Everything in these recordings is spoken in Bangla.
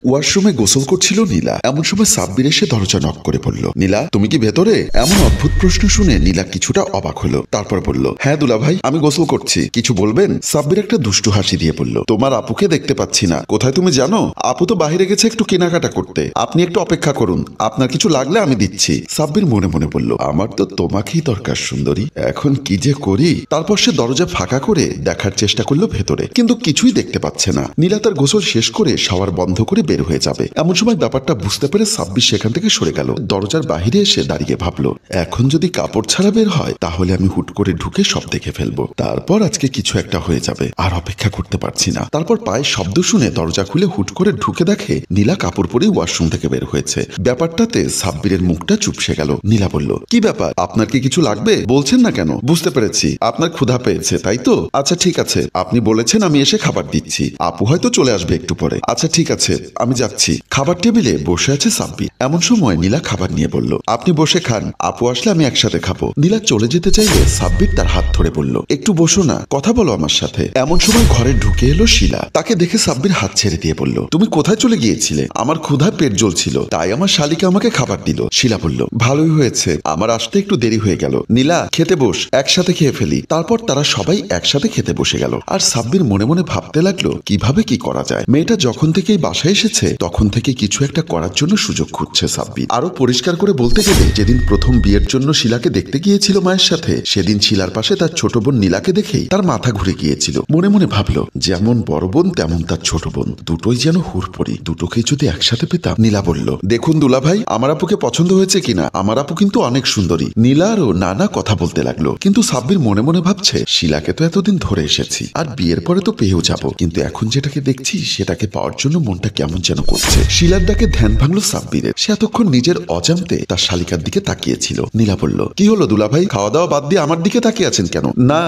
ওয়াশরুমে গোসল করছিল নীলা। এমন সময় সাব্বির এসে দরজা নক করে বলল, নীলা তুমি কি ভেতরে? এমন অদ্ভুত প্রশ্ন শুনে নীলা কিছুটা অবাক হলো। তারপর বলল, হ্যাঁ দুলা ভাই, আমি গোসল করছি, কিছু বলবেন? সাব্বির একটা দুষ্টু হাসি দিয়ে বলল, তোমার আপুকে দেখতে পাচ্ছি না, কোথায় তুমি জানো? আপু তো বাইরে গেছে একটু কেনাকাটা করতে, আপনি একটু অপেক্ষা করুন, আপনার কিছু লাগলে আমি দিচ্ছি। সাব্বির মনে মনে বলল, আমার তো তোমাকেই দরকার সুন্দরী, এখন কি যে করি। তারপর সে দরজা ফাঁকা করে দেখার চেষ্টা করলো ভেতরে, কিন্তু কিছুই দেখতে পাচ্ছে না। নীলা তার গোসল শেষ করে শাওয়ার বন্ধ করে বের হয়ে যাবে, এমন সময় ব্যাপারটা বুঝতে পেরে সাব্বির সেখান থেকে সরে গেল। দরজার বাহিরে এসে দাঁড়িয়ে ভাবলো, এখন যদি কাপড় ছাড়া বের হয় তাহলে আমি হুট করে ঢুকে সব দেখে ফেলবো, তারপর আজকে কিছু একটা হয়ে যাবে, আর অপেক্ষা করতে পারছি না। তারপর পায়ের শব্দ শুনে দরজা খুলে হুট করে ঢুকে দেখে নীলা কাপড় পরে ওয়াশরুম থেকে বের হয়েছে। ব্যাপারটাতে সাব্বিরের মুখটা চুপসে গেল। নীলা বলল, কি ব্যাপার, আপনার কি কিছু লাগবে? বলছেন না কেন? বুঝতে পেরেছি, আপনার ক্ষুধা পেয়েছে তাই তো? আচ্ছা ঠিক আছে, আপনি বলেছেন, আমি এসে খাবার দিচ্ছি, আপু হয়তো চলে আসবে একটু পরে। আচ্ছা ঠিক আছে, আমি যাচ্ছি। খাবার টেবিলে বসে আছে সাব্বির। এমন সময় নীলা খাবার নিয়ে বলল, আপনি বসে খান, আপু আসলে আমি একসাথে খাবো। নীলা চলে যেতে চাইলে সাব্বির তার হাত ধরে বলল, একটু বসো না, কথা বলো আমার সাথে। এমন সময় ঘরে ঢুকে এলো শিলা। তাকে দেখে সাব্বির হাত ছেড়ে দিয়ে বলল, তুমি কোথায় চলে গিয়েছিলে? আমার ক্ষুধায় পেট জ্বলছিল, তাই আমার শালিকা আমাকে খাবার দিল। শিলা বলল, ভালোই হয়েছে, আমার আসতে একটু দেরি হয়ে গেল। নীলা খেতে বস, একসাথে খেয়ে ফেলি। তারপর তারা সবাই একসাথে খেতে বসে গেল। আর সাব্বির মনে মনে ভাবতে লাগলো, কিভাবে কি করা যায়। মেয়েটা যখন থেকেই বাসায় এসেছে তখন থেকে কিছু একটা করার জন্য সুযোগ খুঁজছে সাব্বির। আরো পরিষ্কার করে বলতে গেলে, যেদিন প্রথম বিয়ের জন্য শিলাকে দেখতে গিয়েছিল মায়ের সাথে, সেদিন শিলার পাশে তার ছোট বোন নীলাকে দেখেই তার মাথা ঘুরে গিয়েছিল। মনে মনে ভাবলো, যেমন বড় বোন তেমন তার ছোট বোন, দুটোই যেন হুড়পড়ি, দুটোকে যদি একসাথে পেতাম। নীলা বলল, দেখুন দুলা ভাই, আমার আপুকে পছন্দ হয়েছে কিনা? আমার আপু কিন্তু অনেক সুন্দরী। নীলা আরো নানা কথা বলতে লাগলো, কিন্তু সাব্বির মনে মনে ভাবছে, শিলাকে তো এতদিন ধরে এসেছি, আর বিয়ের পরে তো পেয়েও যাবো, কিন্তু এখন যেটাকে দেখছি সেটাকে পাওয়ার জন্য মনটা কেমন যেন করছে। শিলার ডাকে ধ্যান ভাঙলো সাব্বিরের। সে এতক্ষণ নিজের অজান্তে তার শালিকার দিকে তাকিয়েছিল। নীলা বলল, কি হলো দুলা ভাই, খাওয়া দাওয়া বাদ দিয়ে আমার দিকে তাকিয়ে আছেন কেন? না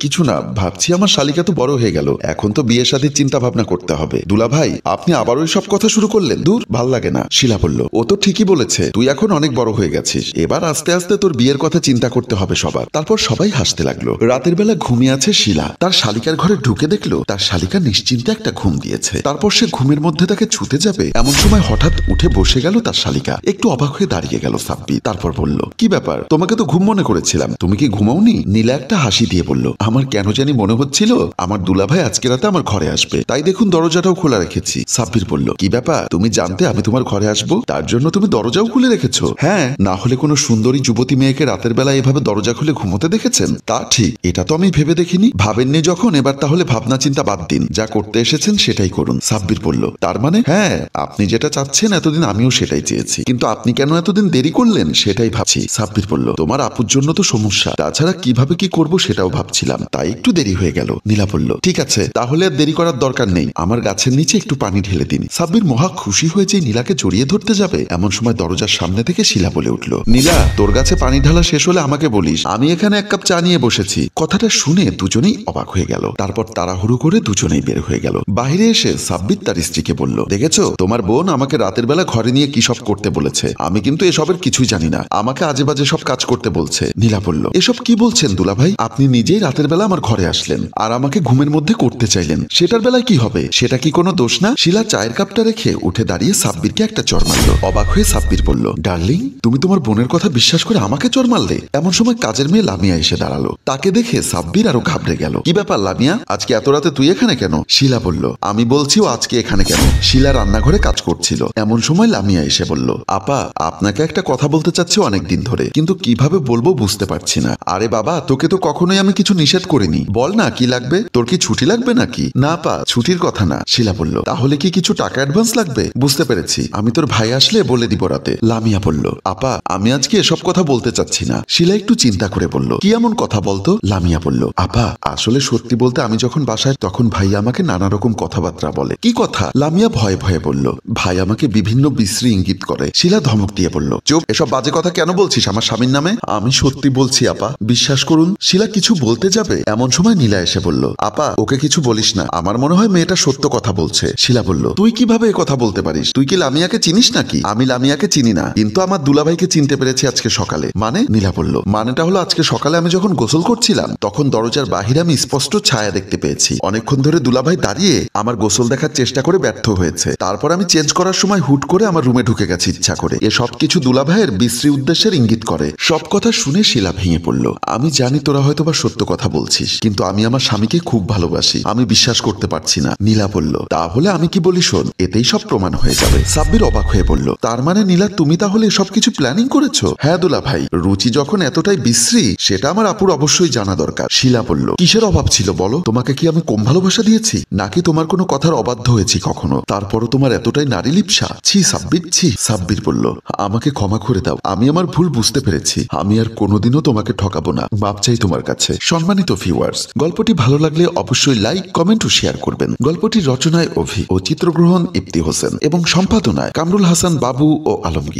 কিছু না, ভাবছি আমার শালিকা তো বড় হয়ে গেল, এখন তো বিয়ের সাথে চিন্তা ভাবনা করতে হবে। দুলা ভাই, আপনি আবার ওই সব কথা শুরু করলেন, দূর, ভাল লাগে না। শিলা বলল, ও তো ঠিকই বলেছে, তুই এখন অনেক বড় হয়ে গেছিস, এবার আস্তে আস্তে তোর বিয়ের কথা চিন্তা করতে হবে সবার। তারপর সবাই হাসতে লাগলো। রাতের বেলা ঘুমিয়ে আছে শিলা। তার শালিকার ঘরে ঢুকে দেখলো তার শালিকা নিশ্চিন্তে একটা ঘুম দিয়েছে। তারপর সে ঘুমের মধ্যে তাকে ছুতে যাবে, এমন সময় হঠাৎ উঠে বসে গেল তার শালিকা। একটু অবাক হয়ে দাঁড়িয়ে গেল সাব্বির। তারপর বলল, কি ব্যাপার, তোমাকে তো ঘুম মনে করেছিলাম, তুমি কি ঘুমাওনি? নীলা একটা হাসি দিয়ে বলল, আমার কেন জানি মনে হচ্ছিল আমার দুলাভাই আজকে রাতে আমার ঘরে আসবে, তাই দেখুন দরজাটাও খোলা রেখেছি। সাব্বির বলল, কি ব্যাপার, তুমি জানতে আমি তোমার ঘরে আসবো, তার জন্য তুমি দরজাও খুলে রেখেছো? হ্যাঁ, না হলে কোনো সুন্দরী যুবতী মেয়েকে রাতের বেলা এভাবে দরজা খুলে ঘুমোতে দেখেছেন? তা ঠিক, এটা তো আমি ভেবে দেখিনি। ভাবেননি যখন, এবার তাহলে ভাবনা চিন্তা বাদ দিন, যা করতে এসেছেন সেটাই করুন। সাব্বির বলল, তার মানে? হ্যাঁ, আপনি যেটা চাচ্ছেন এতদিন আমিও সেটাই চেয়েছি, কিন্তু আপনি কেন এতদিন দেরি করলেন সেটাই ভাবছি। সাব্বির বলল, তোমার আপুর জন্য তো সমস্যা, তাছাড়া কিভাবে কি করব সেটাও ভাবছিলাম, তাই একটু দেরি হয়ে গেল। নীলা বলল, ঠিক আছে, তাহলে আর দেরি করার দরকার নেই, আমার গাছের নিচে একটু পানি ঢেলে দিন। সাব্বির মহা খুশি হয়েছে নীলাকে জড়িয়ে ধরতে যাবে, এমন সময় দরজার সামনে থেকে শিলা বলে উঠল, নীলা, তোর গাছে পানি ঢালা শেষ হলে আমাকে বলিস, আমি এখানে এক কাপ চা নিয়ে বসেছি। কথাটা শুনে দুজনেই অবাক হয়ে গেল। তারপর তাড়াহুড়ো করে দুজনেই বের হয়ে গেল। বাইরে এসে সাব্বির তার স্ত্রীকে বলল, দেখেছো, তোমার বোন আমাকে রাতের বেলা ঘরে নিয়ে কি সব করতে বলেছে, আমি কিন্তু এসবের কিছুই জানি না, আমাকে আজে বাজে সব কাজ করতে বলছে। নীলা বলল, এসব কি বলছেন দুলা ভাই, আপনি নিজেই রাতের বেলা আমার ঘরে আসলেন আর আমাকে ঘুমের মধ্যে করতে চাইলেন, সেটার বেলায় কি হবে, সেটা কি কোনো দোষ না? শিলা চায়ের কাপটা রেখে উঠে দাঁড়িয়ে সাব্বিরকে একটা চড় মারল। অবাক হয়ে সাব্বির বলল, ডার্লিং, তুমি তোমার বোনের কথা বিশ্বাস করে আমাকে চড় মারলে? এমন সময় কাজের মেয়ে লামিয়া এসে দাঁড়ালো। তাকে দেখে সাব্বির আরো ঘাবড়ে গেল। কি ব্যাপার লামিয়া, আজকে এত রাতে তুই এখানে কেন? শিলা বলল, আমি বলছি ও আজকে এখানে কেন? শিলা রান্নাঘরে কাজ করছিল। এমন সময় লামিয়া এসে বলল, আপা, আপনাকে একটা কথা বলতে চাচ্ছি অনেকদিন ধরে, কিন্তু কিভাবে বলবো বুঝতে পারছি না। আরে বাবা, তোকে তো কখনোই আমি কিছু নিষেধ করিনি, বল না কি লাগবে, তোর কি ছুটি লাগবে নাকি? না আপা, ছুটির কথা না। শিলা বলল, তাহলে কি কিছু টাকা অ্যাডভান্স লাগবে? বুঝতে পেরেছি, আমি তোর ভাই আসলে বলে দিব রাতে। লামিয়া বলল, আপা, আমি আজকে এসব কথা বলতে চাচ্ছি না। শিলা একটু চিন্তা করে বলল, কি এমন কথা বলতো? লামিয়া বলল, আপা, আসলে সত্যি বলতে আমি যখন বাসায় তখন ভাই আমাকে নানা রকম কথাবার্তা বলে। কি কথা? লামিয়া ভয়ে ভয়ে বলল, ভাই আমাকে বিভিন্ন বিশ্রী ইঙ্গিত করে। শিলা ধমক দিয়ে বলল, চুপ, এসব বাজে কথা কেন বলছিস আমার স্বামীর নামে? আমি সত্যি বলছি আপা, বিশ্বাস করুন। শিলা কিছু বলতে যাবে, এমন সময় নীলা এসে বলল, আপা, ওকে কিছু বলিস না, আমার মনে হয় মেয়েটা সত্য কথা বলছে। শিলা বলল, তুই কিভাবে এ কথা বলতে পারিস? তুই কি লামিয়াকে চিনিস নাকি? আমি লামিয়াকে চিনি না, কিন্তু আমার দুলাভাইকে চিনতে পেরেছি আজকে সকালে। মানে? নীলা বলল, মানেটা হলো আজকে সকালে আমি যখন গোসল করছিলাম তখন দরজার বাহিরে আমি স্পষ্ট ছায়া দেখতে পেয়েছি। অনেকক্ষণ ধরে দুলাভাই দাঁড়িয়ে আমার গোসল দেখার চেষ্টা করে ব্যর্থ হয়েছে, তারপর আমি চেঞ্জ করার সময় হুট করে আমার রুমে ঢুকে গেছে ইচ্ছা করে। এ সব কিছু দুলা ভাইয়ের বিশ্রী উদ্দেশ্যের ইঙ্গিত করে। সব কথা শুনে শিলা ভেঙে পড়ল। আমি জানি তোরা হয়তো বা সত্য কথা বলছিস, কিন্তু আমি আমার স্বামীকে খুব ভালোবাসি, আমি বিশ্বাস করতে পারছি না। নীলা বলল, তাহলে আমি কি বলি শোন, এতেই সব প্রমাণ হয়ে যাবে। সাব্বির অবাক হয়ে বলল, তার মানে নীলা তুমি তাহলে সবকিছু প্ল্যানিং করেছো? হ্যাঁ দুলা ভাই, রুচি যখন এতটাই বিশ্রী সেটা আমার আপুর অবশ্যই জানা দরকার। শিলা বলল, কিসের অভাব ছিল বলো? তোমাকে কি আমি কম ভালোবাসা দিয়েছি, নাকি তোমার কোনো কথার অবাধ্য হয়েছি কখনো? তারপরও তোমার এতটাই নারী লিপ্সা। ছি সাব্বির, ছি। সাব্বির বলল, আমাকে ক্ষমা করে দাও, আমি আমার ভুল বুঝতে পেরেছি। আমি আর কোনোদিনও তোমাকে ঠকাবো না, মাপ চাই তোমার কাছে। সম্মানিত ভিউয়ার্স, গল্পটি ভালো লাগলে অবশ্যই লাইক, কমেন্ট ও শেয়ার করবেন। গল্পটির রচনায় অভি ও চিত্রগ্রহণ ইপ্তি হোসেন এবং সম্পাদনায় কামরুল হাসান বাবু ও আলমগীর।